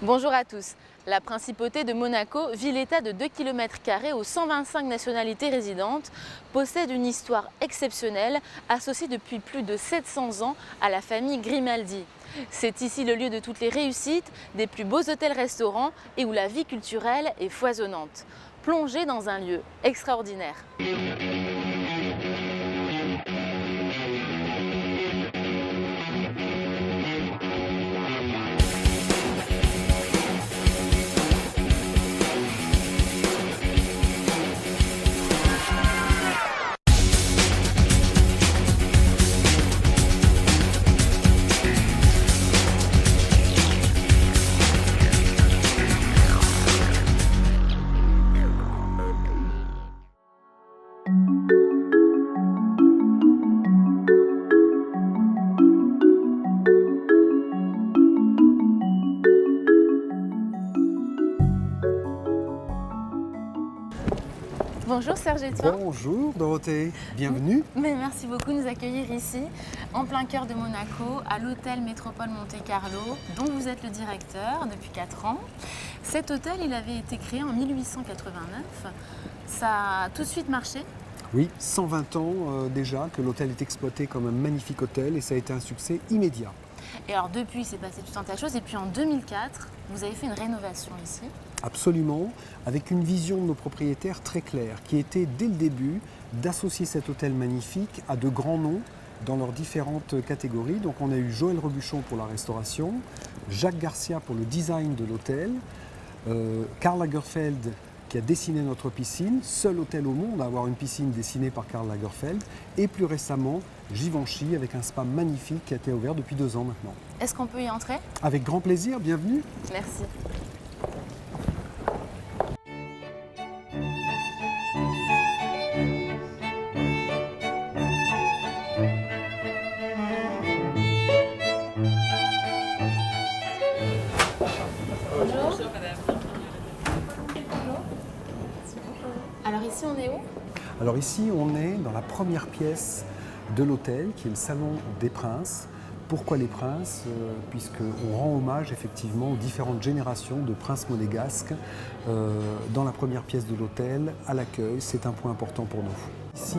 Bonjour à tous. La principauté de Monaco, ville-État de 2 km² aux 125 nationalités résidentes, possède une histoire exceptionnelle associée depuis plus de 700 ans à la famille Grimaldi. C'est ici le lieu de toutes les réussites, des plus beaux hôtels-restaurants et où la vie culturelle est foisonnante. Plongez dans un lieu extraordinaire. Bonjour Serge Etienne. Bonjour Dorothée, bienvenue. Mais merci beaucoup de nous accueillir ici, en plein cœur de Monaco, à l'hôtel Métropole Monte Carlo, dont vous êtes le directeur depuis 4 ans. Cet hôtel, il avait été créé en 1889. Ça a tout de suite marché. Oui, 120 ans déjà que l'hôtel est exploité comme un magnifique hôtel et ça a été un succès immédiat. Et alors depuis, il s'est passé tout un tas de choses. Et puis en 2004, vous avez fait une rénovation ici. Absolument, avec une vision de nos propriétaires très claire, qui était dès le début d'associer cet hôtel magnifique à de grands noms dans leurs différentes catégories. Donc on a eu Joël Robuchon pour la restauration, Jacques Garcia pour le design de l'hôtel, Karl Lagerfeld qui a dessiné notre piscine, seul hôtel au monde à avoir une piscine dessinée par Karl Lagerfeld, et plus récemment Givenchy avec un spa magnifique qui a été ouvert depuis 2 ans maintenant. Est-ce qu'on peut y entrer? Avec grand plaisir, bienvenue. Merci. Alors ici, on est où? Alors ici, on est dans la première pièce de l'hôtel, qui est le salon des princes. Pourquoi les princes? Puisqu'on rend hommage effectivement aux différentes générations de princes monégasques dans la première pièce de l'hôtel, à l'accueil. C'est un point important pour nous. Ici,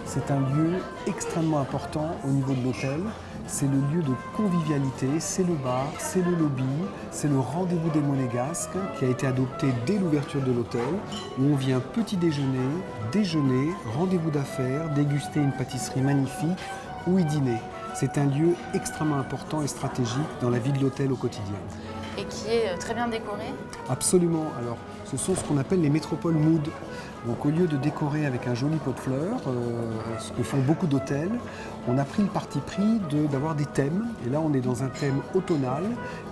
c'est un lieu extrêmement important au niveau de l'hôtel. C'est le lieu de convivialité, c'est le bar, c'est le lobby, c'est le rendez-vous des Monégasques qui a été adopté dès l'ouverture de l'hôtel, où on vient petit déjeuner, rendez-vous d'affaires, déguster une pâtisserie magnifique ou y dîner. C'est un lieu extrêmement important et stratégique dans la vie de l'hôtel au quotidien. Et qui est très bien décoré. Absolument. Alors, ce sont ce qu'on appelle les métropoles mood. Donc, au lieu de décorer avec un joli pot de fleurs, ce que font beaucoup d'hôtels, on a pris le parti pris d'avoir des thèmes. Et là, on est dans un thème automnal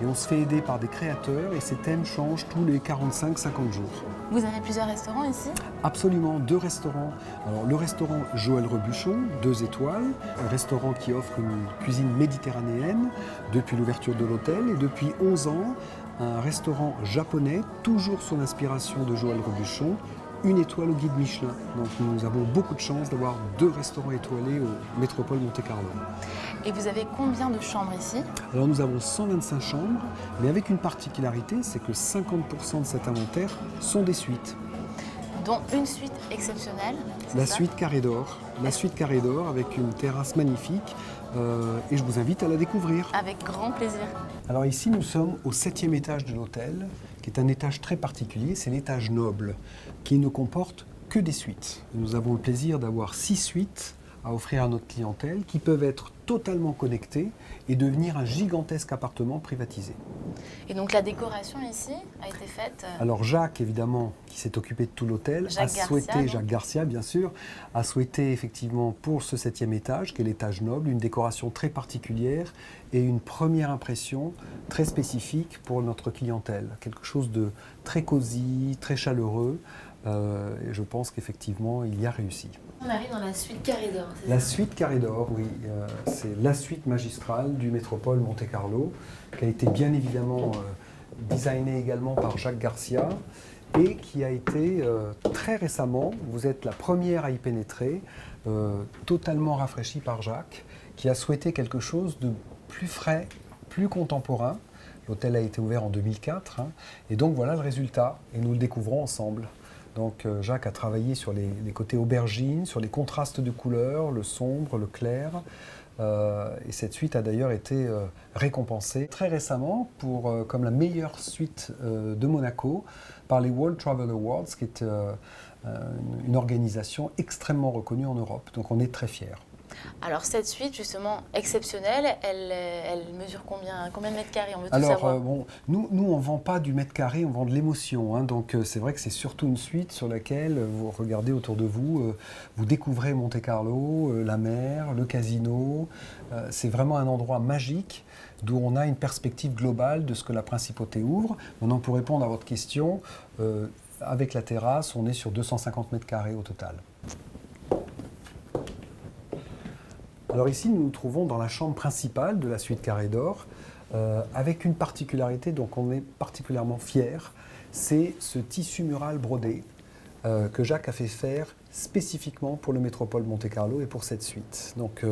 et on se fait aider par des créateurs et ces thèmes changent tous les 45-50 jours. Vous avez plusieurs restaurants ici? Absolument, 2 restaurants. Alors, le restaurant Joël Robuchon, 2 étoiles, un restaurant qui offre une cuisine méditerranéenne depuis l'ouverture de l'hôtel et depuis 11 ans, un restaurant japonais, toujours sous l'inspiration de Joël Robuchon, 1 étoile au guide Michelin. Donc nous avons beaucoup de chance d'avoir 2 restaurants étoilés au Métropole Monte Carlo. Et vous avez combien de chambres ici? Alors nous avons 125 chambres, mais avec une particularité, c'est que 50% de cet inventaire sont des suites. Dont une suite exceptionnelle. La suite Carré d'Or. La suite Carré d'Or avec une terrasse magnifique et je vous invite à la découvrir. Avec grand plaisir. Alors ici nous sommes au 7e étage de l'hôtel, qui est un étage très particulier, c'est l'étage noble, qui ne comporte que des suites. Nous avons le plaisir d'avoir 6 suites à offrir à notre clientèle qui peuvent être totalement connectées et devenir un gigantesque appartement privatisé. Et donc la décoration ici a été faite. Alors Jacques, évidemment, qui s'est occupé de tout l'hôtel, Jacques Garcia, bien sûr, a souhaité effectivement pour ce 7e étage, qui est l'étage noble, une décoration très particulière et une première impression très spécifique pour notre clientèle. Quelque chose de très cosy, très chaleureux. Et je pense qu'effectivement, il y a réussi. On arrive dans la suite Carré d'Or. La suite Carré d'Or, oui. C'est la suite magistrale du Métropole Monte Carlo, qui a été bien évidemment designée également par Jacques Garcia et qui a été très récemment, vous êtes la première à y pénétrer, totalement rafraîchie par Jacques, qui a souhaité quelque chose de plus frais, plus contemporain, L'hôtel a été ouvert en 2004. Et donc voilà le résultat. Et nous le découvrons ensemble. Donc Jacques a travaillé sur les côtés aubergines, sur les contrastes de couleurs, le sombre, le clair. Et cette suite a d'ailleurs été récompensée très récemment comme la meilleure suite de Monaco par les World Travel Awards, qui est une organisation extrêmement reconnue en Europe. Donc on est très fiers. Alors cette suite justement exceptionnelle, elle mesure combien de mètres carrés? On veut tout Alors savoir. nous on ne vend pas du mètre carré, on vend de l'émotion. Donc c'est vrai que c'est surtout une suite sur laquelle vous regardez autour de vous, vous découvrez Monte-Carlo, la mer, le casino. C'est vraiment un endroit magique d'où on a une perspective globale de ce que la principauté ouvre. Maintenant, pour répondre à votre question, avec la terrasse, on est sur 250 mètres carrés au total. Alors ici, nous nous trouvons dans la chambre principale de la suite Carré d'Or, avec une particularité dont on est particulièrement fiers, c'est ce tissu mural brodé que Jacques a fait faire spécifiquement pour le Métropole Monte-Carlo et pour cette suite. Donc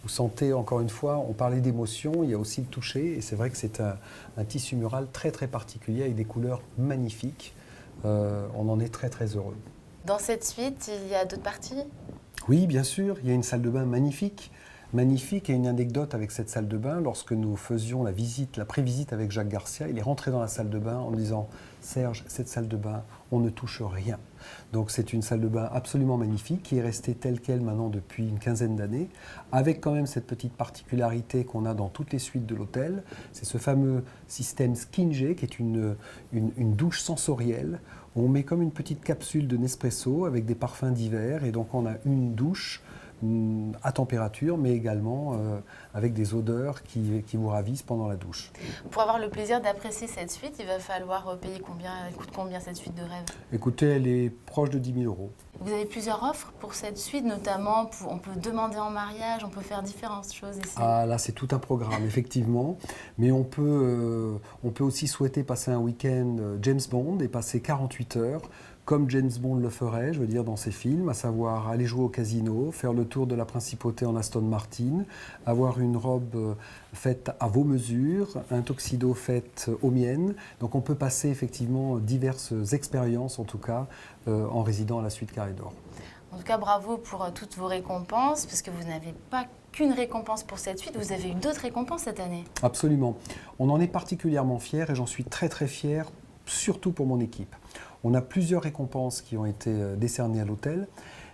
vous sentez, encore une fois, on parlait d'émotion, il y a aussi le toucher, et c'est vrai que c'est un tissu mural très très particulier avec des couleurs magnifiques. On en est très très heureux. Dans cette suite, il y a d'autres parties? Oui, bien sûr, il y a une salle de bain magnifique. Magnifique, et une anecdote avec cette salle de bain, lorsque nous faisions la prévisite avec Jacques Garcia, il est rentré dans la salle de bain en disant « Serge, cette salle de bain, on ne touche rien ». Donc c'est une salle de bain absolument magnifique qui est restée telle qu'elle maintenant depuis une quinzaine d'années, avec quand même cette petite particularité qu'on a dans toutes les suites de l'hôtel, c'est ce fameux système Skinje qui est une douche sensorielle. On met comme une petite capsule de Nespresso avec des parfums divers, et donc on a une douche à température, mais également avec des odeurs qui vous ravissent pendant la douche. Pour avoir le plaisir d'apprécier cette suite, il va falloir payer combien? Elle coûte combien cette suite de rêve? Écoutez, elle est proche de 10 000 €. Vous avez plusieurs offres pour cette suite, notamment on peut demander en mariage, on peut faire différentes choses ici. Ah là, c'est tout un programme, effectivement. Mais on peut aussi souhaiter passer un week-end James Bond et passer 48 heures comme James Bond le ferait, je veux dire, dans ses films, à savoir aller jouer au casino, faire le tour de la principauté en Aston Martin, avoir une robe faite à vos mesures, un tuxedo fait aux miennes. Donc on peut passer effectivement diverses expériences, en tout cas, en résidant à la suite Carré d'Or. En tout cas, bravo pour toutes vos récompenses, parce que vous n'avez pas qu'une récompense pour cette suite, vous avez eu d'autres récompenses cette année. Absolument. On en est particulièrement fiers et j'en suis très très fier, surtout pour mon équipe. On a plusieurs récompenses qui ont été décernées à l'hôtel,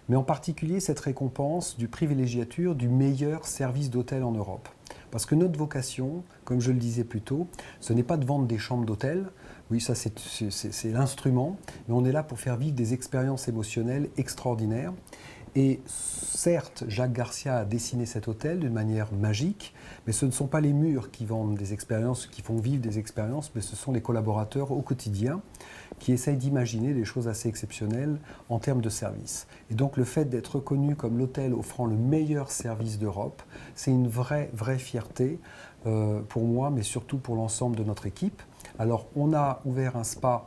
mais en particulier cette récompense du privilégiature du meilleur service d'hôtel en Europe. Parce que notre vocation, comme je le disais plus tôt, ce n'est pas de vendre des chambres d'hôtel. Oui, ça c'est l'instrument, mais on est là pour faire vivre des expériences émotionnelles extraordinaires. Et certes, Jacques Garcia a dessiné cet hôtel d'une manière magique, mais ce ne sont pas les murs qui vendent des expériences, qui font vivre des expériences, mais ce sont les collaborateurs au quotidien qui essayent d'imaginer des choses assez exceptionnelles en termes de service. Et donc le fait d'être reconnu comme l'hôtel offrant le meilleur service d'Europe, c'est une vraie fierté pour moi, mais surtout pour l'ensemble de notre équipe. Alors on a ouvert un spa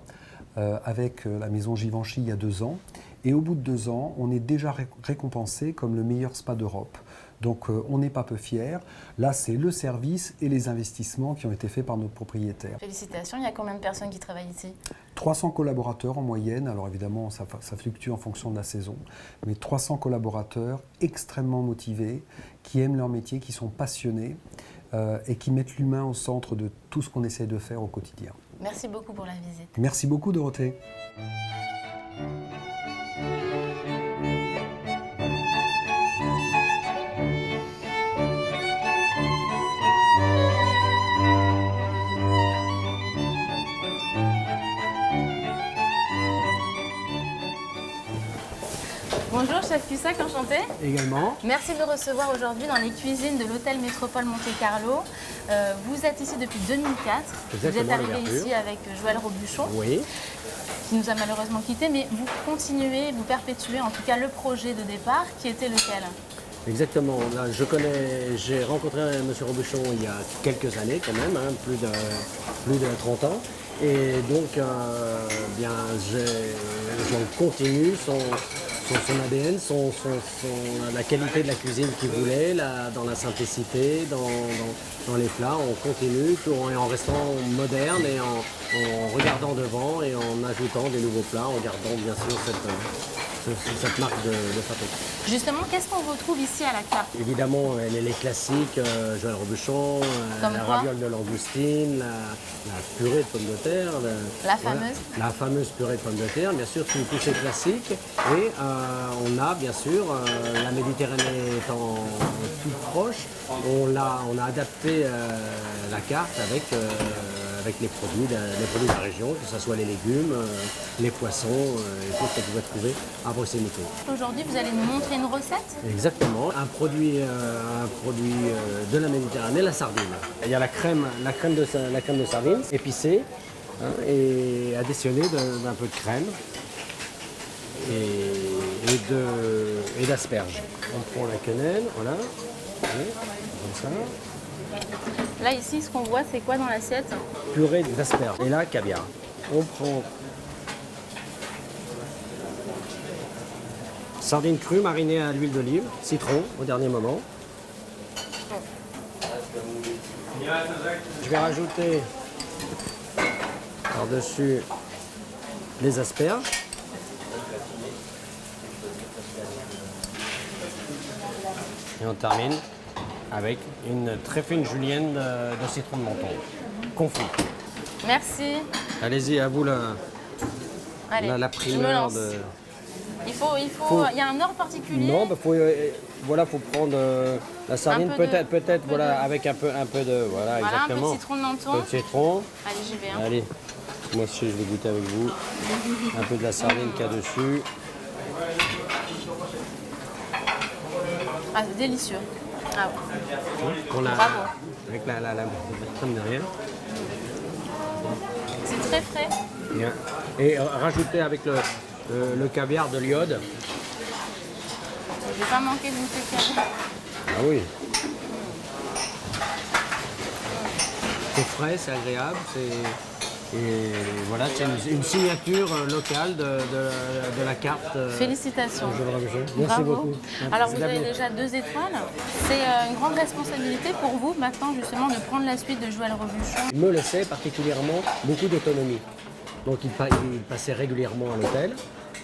avec la maison Givenchy il y a 2 ans. Et au bout de 2 ans, on est déjà récompensé comme le meilleur spa d'Europe. Donc on n'est pas peu fiers. Là, c'est le service et les investissements qui ont été faits par nos propriétaires. Félicitations, il y a combien de personnes qui travaillent ici? 300 collaborateurs en moyenne. Alors évidemment, ça fluctue en fonction de la saison. Mais 300 collaborateurs extrêmement motivés, qui aiment leur métier, qui sont passionnés et qui mettent l'humain au centre de tout ce qu'on essaie de faire au quotidien. Merci beaucoup pour la visite. Merci beaucoup, Dorothée. Bonjour, chef Cussac, enchanté. Également. Merci de nous recevoir aujourd'hui dans les cuisines de l'hôtel Métropole Monte-Carlo. Vous êtes ici depuis 2004. Exactement, vous êtes arrivé l'ouverture. ici avec Joël Robuchon, Oui, qui nous a malheureusement quittés, mais vous continuez, vous perpétuez en tout cas le projet de départ, qui était lequel? exactement. Là, j'ai rencontré M. Robuchon il y a quelques années quand même, plus de 30 ans. Et donc, bien, j'en continue son ADN, la qualité de la cuisine qu'il voulait, dans la simplicité, dans les plats. On continue et en restant moderne et en regardant devant et en ajoutant des nouveaux plats, en gardant bien sûr cette marque de fabrique. Justement, qu'est-ce qu'on retrouve ici à la carte? Évidemment, les classiques, Joël Robuchon, Comme la quoi? raviole de langoustine, la purée de pommes de terre. La fameuse? La fameuse purée de pommes de terre, bien sûr, tous ces classiques. Et on a, bien sûr, la Méditerranée étant toute proche, on a adapté la carte avec les produits de la région, que ce soit les légumes, les poissons et tout ce qu'on pouvait trouver à proximité. Aujourd'hui, vous allez nous montrer une recette? Exactement, un produit de la Méditerranée, la sardine. Il y a la crème de sardine épicée et additionnée d'un peu de crème et d'asperges. On prend la quenelle, voilà, comme ça. Là, ici, ce qu'on voit, c'est quoi dans l'assiette? Purée d'asperges. Et là, caviar. On prend sardines crues marinées à l'huile d'olive, citron au dernier moment. Je vais rajouter par-dessus les asperges. Et on termine avec une très fine julienne de citron de menton, confit. Merci. Allez-y, à vous Allez, la je me primeur lance. de... Il y a un ordre particulier? Non, faut prendre la sardine, Un peu de- peut-être, peu voilà, de- avec un peu de... Voilà, Voilà, exactement. un peu de citron de menton. Un peu de citron. Allez, j'y vais. Hein. Allez, moi aussi je vais goûter avec vous. Un peu de la sardine qu'il y a dessus. Ah, c'est délicieux. Ah, On a, Bravo. avec la crème derrière. c'est très frais. Bien. Et rajouter avec le caviar de l'iode. Je vais pas manquer de goûter le caviar. Ah oui. C'est frais, c'est agréable, et voilà, c'est une signature locale de la carte. Félicitations. Joël Robuchon. Merci Bravo. beaucoup. Alors, vous C'est avez bien. déjà 2 étoiles. C'est une grande responsabilité pour vous maintenant, justement, de prendre la suite de Joël Robuchon. Il me laissait particulièrement beaucoup d'autonomie. Donc il passait régulièrement à l'hôtel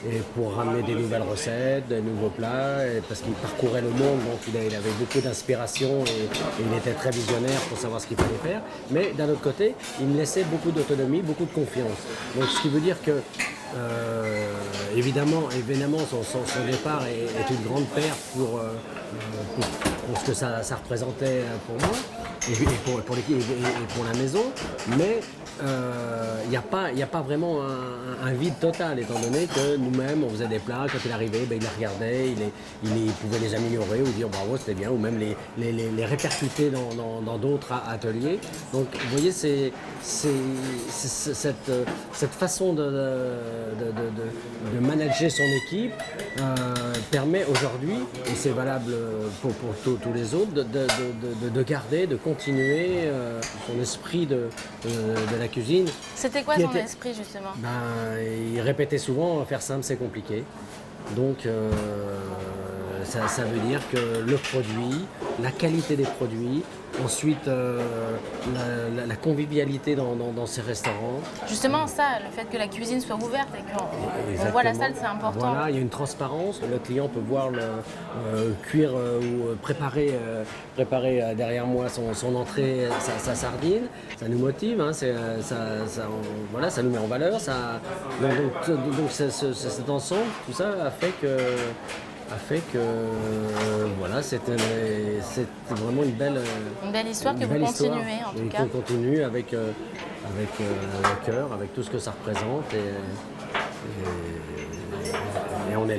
et pour ramener des nouvelles recettes, des nouveaux plats, parce qu'il parcourait le monde, donc il avait beaucoup d'inspiration et il était très visionnaire pour savoir ce qu'il fallait faire. Mais d'un autre côté, il me laissait beaucoup d'autonomie, beaucoup de confiance. Donc ce qui veut dire que évidemment son départ est une grande perte pour ce que ça représentait pour moi pour l'équipe et pour la maison, mais il n'y a pas vraiment un vide total, étant donné que nous-mêmes, on faisait des plats, quand il arrivait, il les regardait, il pouvait les améliorer ou dire bravo, c'était bien, ou même les répercuter dans d'autres ateliers. Donc, vous voyez, c'est cette façon de manager son équipe permet aujourd'hui, et c'est valable pour tous les autres, de garder, de continuer son esprit de la cuisine. C'était quoi Qui son était- esprit, justement? Il répétait souvent, faire simple c'est compliqué. Donc ça veut dire que le produit, la qualité des produits, ensuite la convivialité dans ces restaurants. Justement, ça, le fait que la cuisine soit ouverte et qu'on voit la salle, c'est important. Voilà, il y a une transparence. Le client peut voir cuire ou préparer derrière moi son entrée, sa sardine. Ça nous motive, hein, voilà, ça nous met en valeur. Donc cet ensemble, tout ça a fait que voilà, c'est vraiment une belle histoire que une vous belle histoire. continuez, en tout Et cas. qu'on continue avec le cœur, avec tout ce que ça représente. Et on est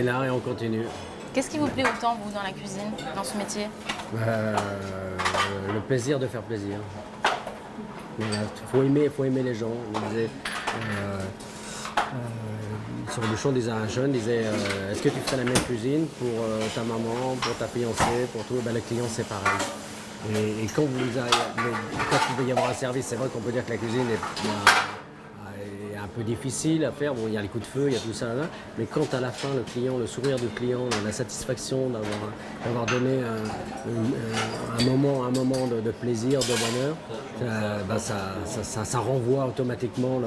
là et on continue. Qu'est-ce qui vous plaît autant, vous, dans la cuisine, dans ce métier? Le plaisir de faire plaisir. Voilà, faut aimer les gens. On disait, sur le champ, un jeune disait est-ce que tu fais la même cuisine pour ta maman, pour ta fiancée, pour tout? Ben, le client, c'est pareil. Et quand il va y avoir un service, c'est vrai qu'on peut dire que la cuisine est un peu difficile à faire. Bon, il y a les coups de feu, il y a tout ça là, mais quand à la fin le client, le sourire du client, la satisfaction d'avoir donné un moment de plaisir, de bonheur, ça renvoie automatiquement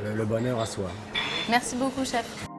le bonheur à soi. Merci beaucoup, chef.